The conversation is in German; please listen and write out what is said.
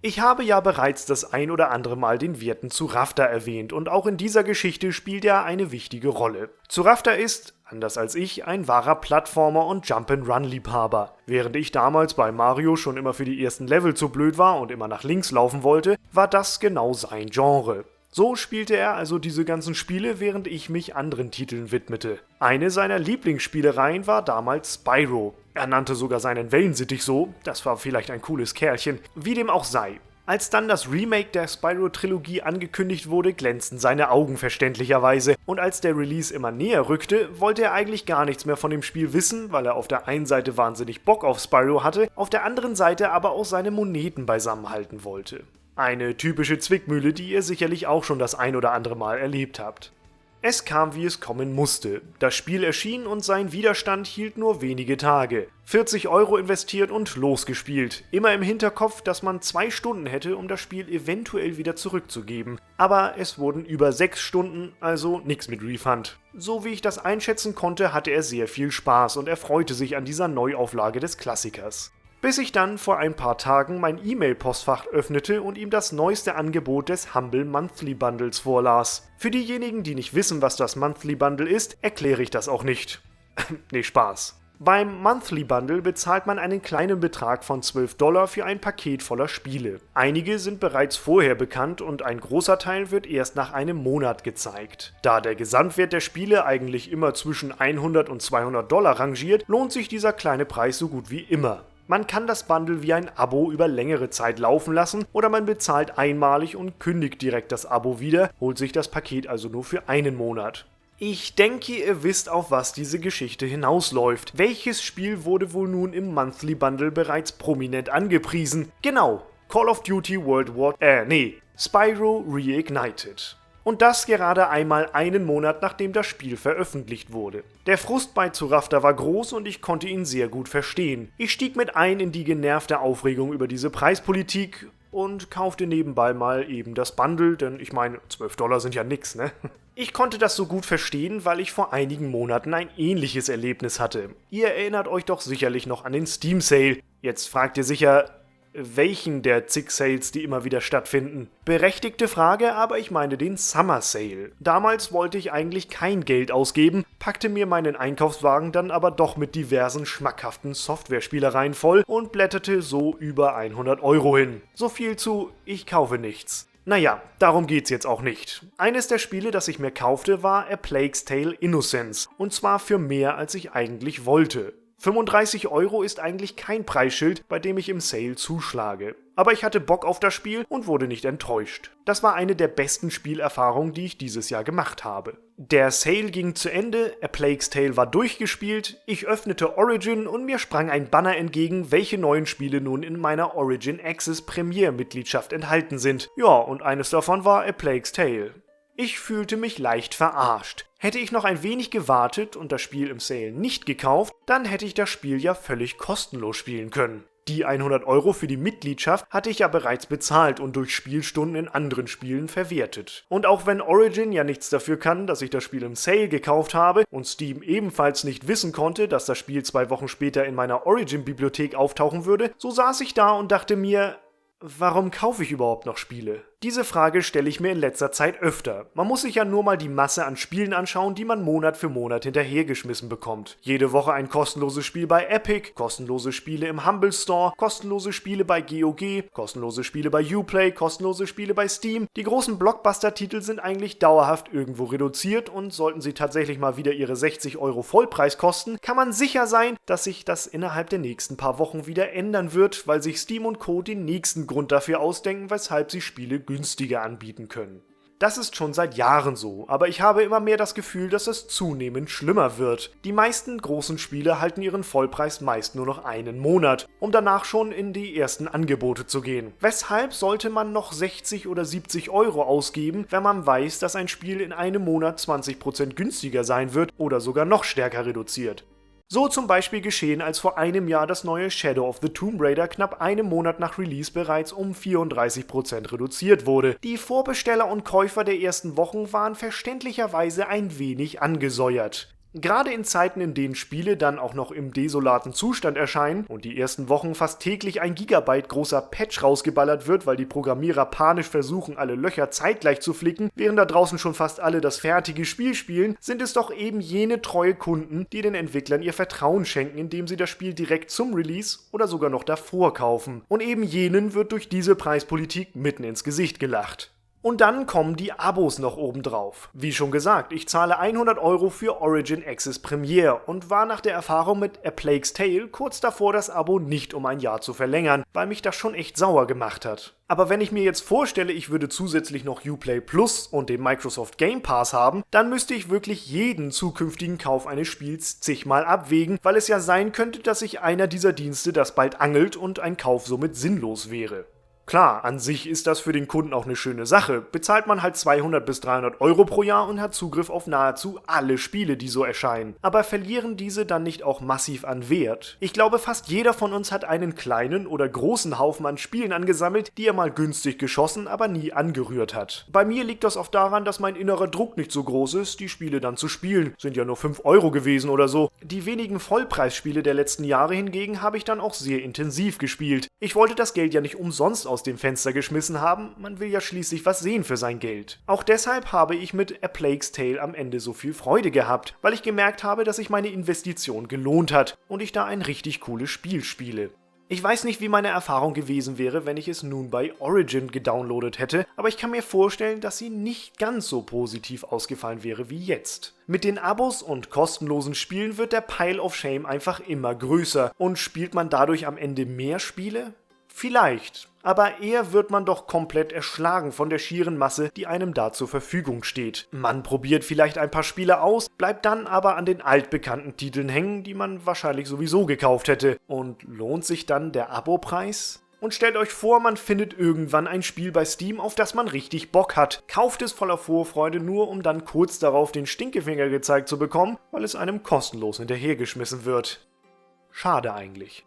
Ich habe ja bereits das ein oder andere Mal den werten Zurafta erwähnt und auch in dieser Geschichte spielt er eine wichtige Rolle. Zurafta ist, anders als ich, ein wahrer Plattformer und Jump-and-Run-Liebhaber. Während ich damals bei Mario schon immer für die ersten Level zu blöd war und immer nach links laufen wollte, war das genau sein Genre. So spielte er also diese ganzen Spiele, während ich mich anderen Titeln widmete. Eine seiner Lieblingsspielereien war damals Spyro. Er nannte sogar seinen Wellensittich so, das war vielleicht ein cooles Kerlchen, wie dem auch sei. Als dann das Remake der Spyro-Trilogie angekündigt wurde, glänzten seine Augen verständlicherweise und als der Release immer näher rückte, wollte er eigentlich gar nichts mehr von dem Spiel wissen, weil er auf der einen Seite wahnsinnig Bock auf Spyro hatte, auf der anderen Seite aber auch seine Moneten beisammenhalten wollte. Eine typische Zwickmühle, die ihr sicherlich auch schon das ein oder andere Mal erlebt habt. Es kam, wie es kommen musste. Das Spiel erschien und sein Widerstand hielt nur wenige Tage. 40 Euro investiert und losgespielt. Immer im Hinterkopf, dass man 2 Stunden hätte, um das Spiel eventuell wieder zurückzugeben. Aber es wurden über 6 Stunden, also nix mit Refund. So wie ich das einschätzen konnte, hatte er sehr viel Spaß und er freute sich an dieser Neuauflage des Klassikers. Bis ich dann vor ein paar Tagen mein E-Mail-Postfach öffnete und ihm das neueste Angebot des Humble Monthly Bundles vorlas. Für diejenigen, die nicht wissen, was das Monthly Bundle ist, erkläre ich das auch nicht. Nee, Spaß. Beim Monthly Bundle bezahlt man einen kleinen Betrag von $12 für ein Paket voller Spiele. Einige sind bereits vorher bekannt und ein großer Teil wird erst nach einem Monat gezeigt. Da der Gesamtwert der Spiele eigentlich immer zwischen $100 und $200 rangiert, lohnt sich dieser kleine Preis so gut wie immer. Man kann das Bundle wie ein Abo über längere Zeit laufen lassen oder man bezahlt einmalig und kündigt direkt das Abo wieder, holt sich das Paket also nur für einen Monat. Ich denke, ihr wisst, auf was diese Geschichte hinausläuft. Welches Spiel wurde wohl nun im Monthly Bundle bereits prominent angepriesen? Genau, Call of Duty Spyro Reignited. Und das gerade einmal einen Monat nachdem das Spiel veröffentlicht wurde. Der Frust bei Zurafta war groß und ich konnte ihn sehr gut verstehen. Ich stieg mit ein in die genervte Aufregung über diese Preispolitik und kaufte nebenbei mal eben das Bundle, denn ich meine, $12 sind ja nix, ne? Ich konnte das so gut verstehen, weil ich vor einigen Monaten ein ähnliches Erlebnis hatte. Ihr erinnert euch doch sicherlich noch an den Steam Sale. Jetzt fragt ihr sicher, welchen der zig Sales, die immer wieder stattfinden? Berechtigte Frage, aber ich meine den Summer Sale. Damals wollte ich eigentlich kein Geld ausgeben, packte mir meinen Einkaufswagen dann aber doch mit diversen schmackhaften Softwarespielereien voll und blätterte so über 100 Euro hin. So viel zu ich kaufe nichts. Naja, darum geht's jetzt auch nicht. Eines der Spiele, das ich mir kaufte, war A Plague's Tale Innocence. Und zwar für mehr, als ich eigentlich wollte. 35 Euro ist eigentlich kein Preisschild, bei dem ich im Sale zuschlage. Aber ich hatte Bock auf das Spiel und wurde nicht enttäuscht. Das war eine der besten Spielerfahrungen, die ich dieses Jahr gemacht habe. Der Sale ging zu Ende, A Plague's Tale war durchgespielt, ich öffnete Origin und mir sprang ein Banner entgegen, welche neuen Spiele nun in meiner Origin Access Premier-Mitgliedschaft enthalten sind. Ja, und eines davon war A Plague's Tale. Ich fühlte mich leicht verarscht. Hätte ich noch ein wenig gewartet und das Spiel im Sale nicht gekauft, dann hätte ich das Spiel ja völlig kostenlos spielen können. Die 100 Euro für die Mitgliedschaft hatte ich ja bereits bezahlt und durch Spielstunden in anderen Spielen verwertet. Und auch wenn Origin ja nichts dafür kann, dass ich das Spiel im Sale gekauft habe und Steam ebenfalls nicht wissen konnte, dass das Spiel 2 Wochen später in meiner Origin-Bibliothek auftauchen würde, so saß ich da und dachte mir, warum kaufe ich überhaupt noch Spiele? Diese Frage stelle ich mir in letzter Zeit öfter. Man muss sich ja nur mal die Masse an Spielen anschauen, die man Monat für Monat hinterhergeschmissen bekommt. Jede Woche ein kostenloses Spiel bei Epic, kostenlose Spiele im Humble Store, kostenlose Spiele bei GOG, kostenlose Spiele bei Uplay, kostenlose Spiele bei Steam. Die großen Blockbuster-Titel sind eigentlich dauerhaft irgendwo reduziert und sollten sie tatsächlich mal wieder ihre 60 Euro Vollpreis kosten, kann man sicher sein, dass sich das innerhalb der nächsten paar Wochen wieder ändern wird, weil sich Steam und Co. den nächsten Grund dafür ausdenken, weshalb sie Spiele günstiger anbieten können. Das ist schon seit Jahren so, aber ich habe immer mehr das Gefühl, dass es zunehmend schlimmer wird. Die meisten großen Spiele halten ihren Vollpreis meist nur noch einen Monat, um danach schon in die ersten Angebote zu gehen. Weshalb sollte man noch 60 oder 70 Euro ausgeben, wenn man weiß, dass ein Spiel in einem Monat 20% günstiger sein wird oder sogar noch stärker reduziert? So zum Beispiel geschehen, als vor einem Jahr das neue Shadow of the Tomb Raider knapp einen Monat nach Release bereits um 34% reduziert wurde. Die Vorbesteller und Käufer der ersten Wochen waren verständlicherweise ein wenig angesäuert. Gerade in Zeiten, in denen Spiele dann auch noch im desolaten Zustand erscheinen und die ersten Wochen fast täglich ein Gigabyte großer Patch rausgeballert wird, weil die Programmierer panisch versuchen, alle Löcher zeitgleich zu flicken, während da draußen schon fast alle das fertige Spiel spielen, sind es doch eben jene treue Kunden, die den Entwicklern ihr Vertrauen schenken, indem sie das Spiel direkt zum Release oder sogar noch davor kaufen. Und eben jenen wird durch diese Preispolitik mitten ins Gesicht gelacht. Und dann kommen die Abos noch obendrauf. Wie schon gesagt, ich zahle 100 € für Origin Access Premiere und war nach der Erfahrung mit A Plague's Tale kurz davor, das Abo nicht um ein Jahr zu verlängern, weil mich das schon echt sauer gemacht hat. Aber wenn ich mir jetzt vorstelle, ich würde zusätzlich noch Uplay Plus und den Microsoft Game Pass haben, dann müsste ich wirklich jeden zukünftigen Kauf eines Spiels zigmal abwägen, weil es ja sein könnte, dass sich einer dieser Dienste das bald angelt und ein Kauf somit sinnlos wäre. Klar, an sich ist das für den Kunden auch eine schöne Sache. Bezahlt man halt 200 bis 300 € pro Jahr und hat Zugriff auf nahezu alle Spiele, die so erscheinen. Aber verlieren diese dann nicht auch massiv an Wert? Ich glaube, fast jeder von uns hat einen kleinen oder großen Haufen an Spielen angesammelt, die er mal günstig geschossen, aber nie angerührt hat. Bei mir liegt das oft daran, dass mein innerer Druck nicht so groß ist, die Spiele dann zu spielen. Sind ja nur 5 € gewesen oder so. Die wenigen Vollpreisspiele der letzten Jahre hingegen habe ich dann auch sehr intensiv gespielt. Ich wollte das Geld ja nicht umsonst aus dem Fenster geschmissen haben, man will ja schließlich was sehen für sein Geld. Auch deshalb habe ich mit A Plague's Tale am Ende so viel Freude gehabt, weil ich gemerkt habe, dass sich meine Investition gelohnt hat und ich da ein richtig cooles Spiel spiele. Ich weiß nicht, wie meine Erfahrung gewesen wäre, wenn ich es nun bei Origin gedownloadet hätte, aber ich kann mir vorstellen, dass sie nicht ganz so positiv ausgefallen wäre wie jetzt. Mit den Abos und kostenlosen Spielen wird der Pile of Shame einfach immer größer und spielt man dadurch am Ende mehr Spiele? Vielleicht, aber eher wird man doch komplett erschlagen von der schieren Masse, die einem da zur Verfügung steht. Man probiert vielleicht ein paar Spiele aus, bleibt dann aber an den altbekannten Titeln hängen, die man wahrscheinlich sowieso gekauft hätte. Und lohnt sich dann der Abopreis? Und stellt euch vor, man findet irgendwann ein Spiel bei Steam, auf das man richtig Bock hat, kauft es voller Vorfreude nur, um dann kurz darauf den Stinkefinger gezeigt zu bekommen, weil es einem kostenlos hinterhergeschmissen wird. Schade eigentlich.